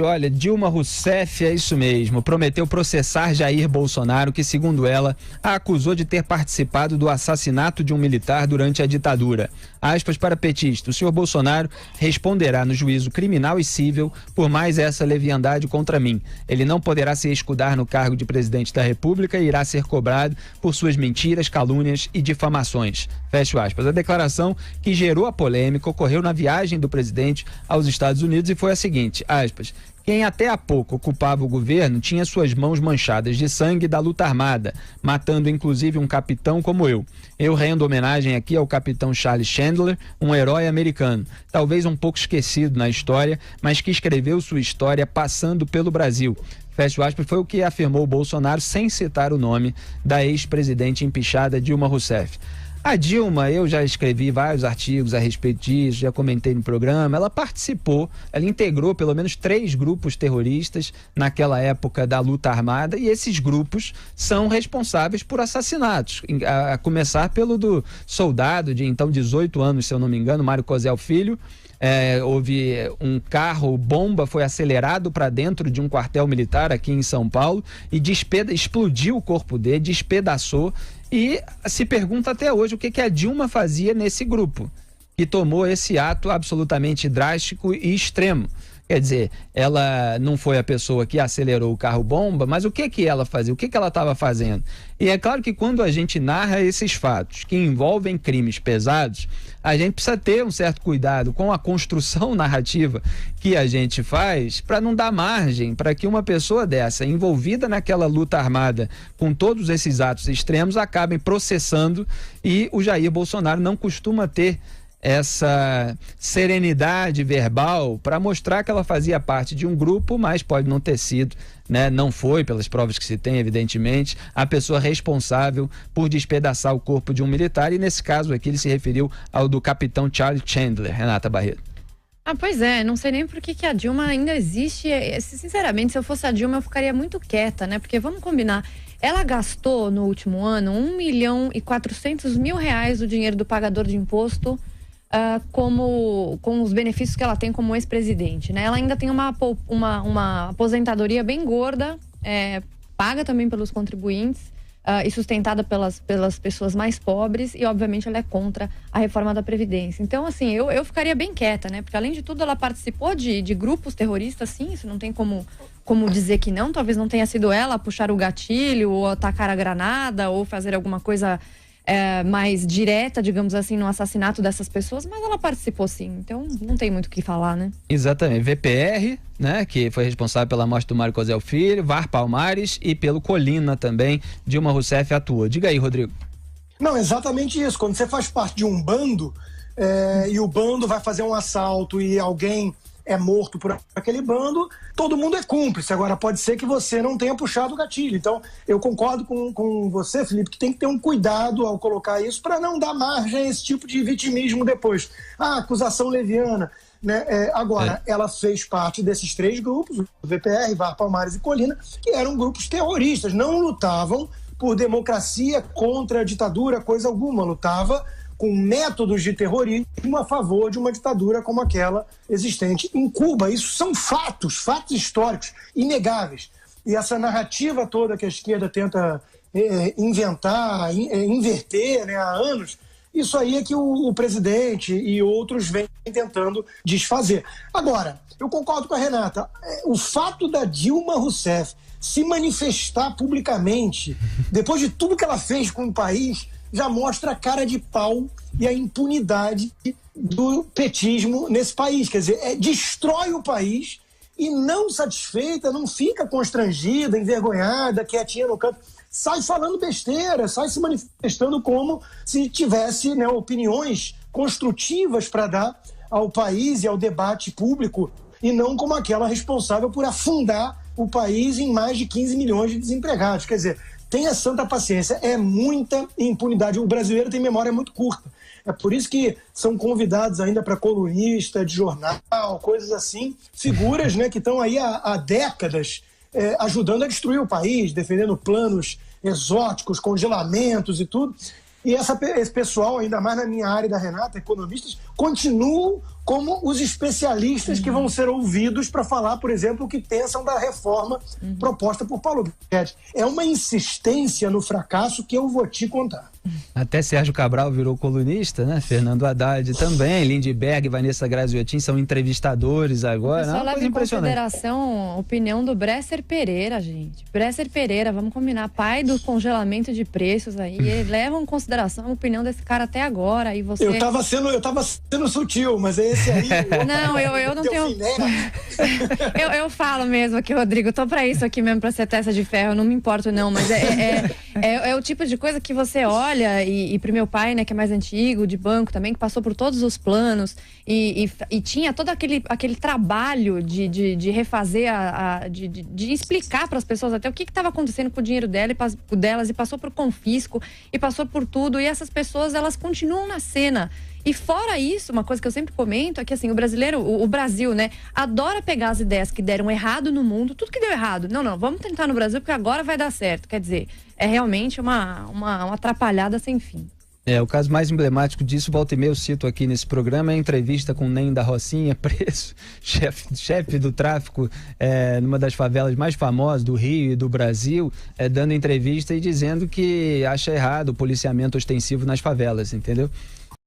Olha, Dilma Rousseff, é isso mesmo, prometeu processar Jair Bolsonaro, que, segundo ela, a acusou de ter participado do assassinato de um militar durante a ditadura. Aspas para petista: o senhor Bolsonaro responderá no juízo criminal e civil por mais essa leviandade contra mim. Ele não poderá se escudar no cargo de presidente da República e irá ser cobrado por suas mentiras, calúnias e difamações. Fecho aspas. A declaração, que gerou a polêmica, ocorreu na viagem do presidente aos Estados Unidos e foi a seguinte, aspas: quem até há pouco ocupava o governo tinha suas mãos manchadas de sangue da luta armada, matando inclusive um capitão como eu. Eu rendo homenagem aqui ao capitão Charles Chandler, um herói americano, talvez um pouco esquecido na história, mas que escreveu sua história passando pelo Brasil. Fecho aspas, foi o que afirmou Bolsonaro, sem citar o nome da ex-presidente empichada Dilma Rousseff. A Dilma, eu já escrevi vários artigos a respeito disso, já comentei no programa, ela participou, ela integrou pelo menos 3 grupos terroristas naquela época da luta armada, e esses grupos são responsáveis por assassinatos, a começar pelo do soldado de então 18 anos, se eu não me engano, Mário Cosel Filho. Houve um carro-bomba, foi acelerado para dentro de um quartel militar aqui em São Paulo e explodiu o corpo dele, despedaçou, e se pergunta até hoje o que a Dilma fazia nesse grupo, que tomou esse ato absolutamente drástico e extremo. Quer dizer, ela não foi a pessoa que acelerou o carro-bomba, mas o que ela fazia? O que ela estava fazendo? E é claro que quando a gente narra esses fatos que envolvem crimes pesados, a gente precisa ter um certo cuidado com a construção narrativa que a gente faz para não dar margem para que uma pessoa dessa, envolvida naquela luta armada com todos esses atos extremos, acabem processando, e o Jair Bolsonaro não costuma ter essa serenidade verbal para mostrar que ela fazia parte de um grupo, mas pode não ter sido, né? Não foi, pelas provas que se tem, evidentemente, a pessoa responsável por despedaçar o corpo de um militar, e nesse caso aqui ele se referiu ao do capitão Charles Chandler. Renata Barreto. Pois é, não sei nem por que a Dilma ainda existe. Sinceramente, se eu fosse a Dilma, eu ficaria muito quieta, né? Porque vamos combinar, ela gastou no último ano R$1.400.000 do dinheiro do pagador de imposto, com os benefícios que ela tem como ex-presidente, né? Ela ainda tem uma aposentadoria bem gorda, paga também pelos contribuintes, e sustentada pelas pessoas mais pobres, e obviamente ela é contra a reforma da Previdência. Então, assim, eu ficaria bem quieta, né? Porque além de tudo ela participou de grupos terroristas, sim, isso não tem como dizer que não. Talvez não tenha sido ela a puxar o gatilho, ou atacar a granada, ou fazer alguma coisa mais direta, digamos assim, no assassinato dessas pessoas, mas ela participou sim, então não tem muito o que falar, né? Exatamente, VPR, né, que foi responsável pela morte do Mário Cosel Filho, VAR Palmares, e pelo Colina também, Dilma Rousseff atuou. Diga aí, Rodrigo. Não, exatamente isso, quando você faz parte de um bando, e o bando vai fazer um assalto e alguém é morto por aquele bando, todo mundo é cúmplice. Agora, pode ser que você não tenha puxado o gatilho. Então, eu concordo com você, Felipe, que tem que ter um cuidado ao colocar isso para não dar margem a esse tipo de vitimismo depois. Acusação leviana, né? Agora, ela fez parte desses 3 grupos, o VPR, VAR, Palmares e Colina, que eram grupos terroristas, não lutavam por democracia contra a ditadura, coisa alguma, lutava com métodos de terrorismo a favor de uma ditadura como aquela existente em Cuba. Isso são fatos históricos, inegáveis. E essa narrativa toda que a esquerda tenta inventar, inverter, né, há anos, isso aí é que o presidente e outros vêm tentando desfazer. Agora, eu concordo com a Renata, o fato da Dilma Rousseff se manifestar publicamente, depois de tudo que ela fez com o país, já mostra a cara de pau e a impunidade do petismo nesse país. Quer dizer, destrói o país e, não satisfeita, não fica constrangida, envergonhada, quietinha no canto, sai falando besteira, sai se manifestando como se tivesse, né, opiniões construtivas para dar ao país e ao debate público, e não como aquela responsável por afundar o país em mais de 15 milhões de desempregados. Quer dizer, tenha santa paciência, é muita impunidade. O brasileiro tem memória muito curta. É por isso que são convidados ainda para colunista de jornal, coisas assim, figuras, né, que estão aí há décadas ajudando a destruir o país, defendendo planos exóticos, congelamentos e tudo. E esse pessoal, ainda mais na minha área da Renata, economistas, continuam como os especialistas que vão ser ouvidos para falar, por exemplo, o que pensam da reforma proposta por Paulo Guedes. É uma insistência no fracasso que eu vou te contar. Até Sérgio Cabral virou colunista, né? Fernando Haddad também, Lindbergh e Vanessa Graziotin são entrevistadores agora. Só leva em consideração a opinião do Bresser Pereira, gente. Bresser Pereira, vamos combinar, pai do congelamento de preços aí. Eles levam em consideração a opinião desse cara até agora. E você... Eu tava sendo sutil, mas esse aí... Não, eu não tenho... eu falo mesmo aqui, Rodrigo, tô pra isso aqui mesmo, pra ser testa de ferro, não me importo não, mas é o tipo de coisa que você olha e pro meu pai, né, que é mais antigo, de banco também, que passou por todos os planos e tinha todo aquele trabalho de refazer, de explicar para as pessoas até o que estava acontecendo com o dinheiro delas, e passou por confisco, e passou por tudo, e essas pessoas, elas continuam na cena. E fora isso, uma coisa que eu sempre comento é que, assim, o Brasil, né, adora pegar as ideias que deram errado no mundo, tudo que deu errado. Não, vamos tentar no Brasil porque agora vai dar certo. Quer dizer, é realmente uma atrapalhada sem fim. O caso mais emblemático disso, volta e meia eu cito aqui nesse programa, é a entrevista com o Nem da Rocinha, preso, chefe do tráfico numa das favelas mais famosas do Rio e do Brasil, dando entrevista e dizendo que acha errado o policiamento ostensivo nas favelas, entendeu?